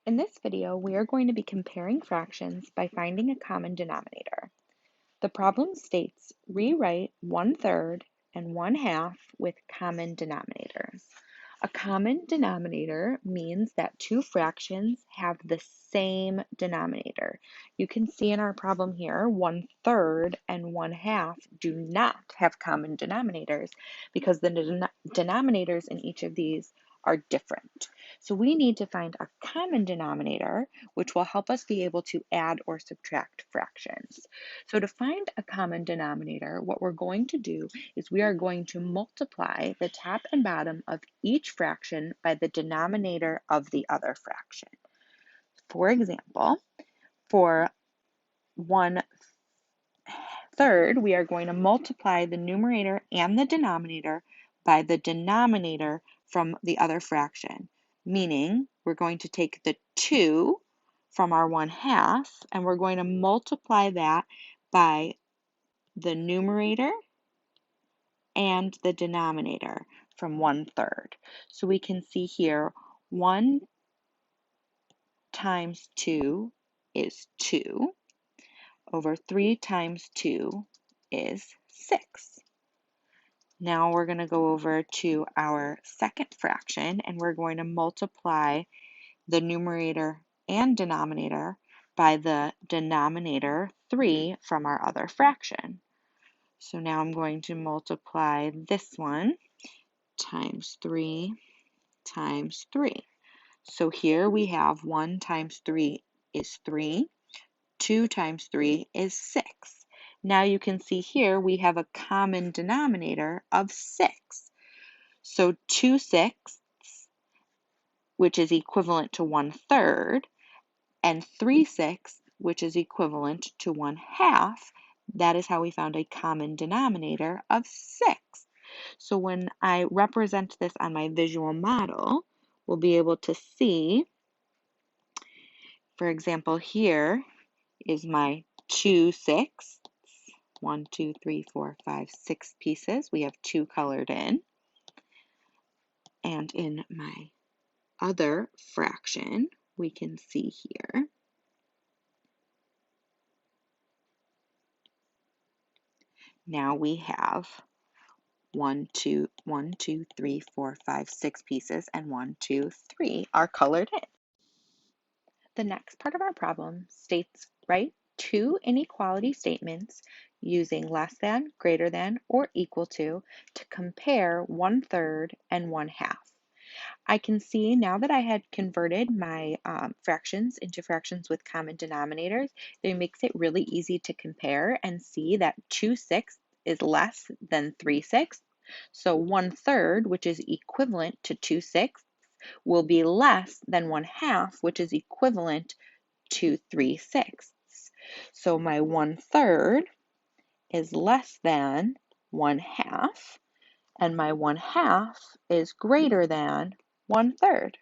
In this video, we are going to be comparing fractions by finding a common denominator. The problem states rewrite 1/3 and 1/2 with common denominators. A common denominator means that two fractions have the same denominator. You can see in our problem here, 1/3 and 1/2 do not have common denominators because the denominators in each of these are different. So we need to find a common denominator, which will help us be able to add or subtract fractions. So to find a common denominator, what we're going to do is we are going to multiply the top and bottom of each fraction by the denominator of the other fraction. For example, for 1/3, we are going to multiply the numerator and the denominator by the denominator from the other fraction, meaning we're going to take the 2 from our 1/2 and we're going to multiply that by the numerator and the denominator from 1/3. So we can see here 1 times 2 is 2, over 3 times 2 is 6. Now we're going to go over to our second fraction and we're going to multiply the numerator and denominator by the denominator 3 from our other fraction. So now I'm going to multiply this one times 3 times 3. So here we have 1 times 3 is 3, 2 times 3 is 6. Now you can see here we have a common denominator of 6. So 2/6, which is equivalent to 1/3, and 3/6, which is equivalent to 1/2. That is how we found a common denominator of 6. So when I represent this on my visual model, we'll be able to see, for example, here is my 2/6. 1, 2, 3, 4, 5, 6 pieces. We have 2 colored in. And in my other fraction, we can see here now we have 1, 2, 3, 4, 5, 6 pieces, and 1, 2, 3 are colored in. The next part of our problem states write two inequality statements using less than, greater than, or equal to compare 1/3 and 1/2. I can see now that I had converted my fractions into fractions with common denominators, it makes it really easy to compare and see that 2/6 is less than 3/6. So 1/3, which is equivalent to 2/6, will be less than 1/2, which is equivalent to 3/6. So my 1/3 is less than 1/2, and my 1/2 is greater than 1/3.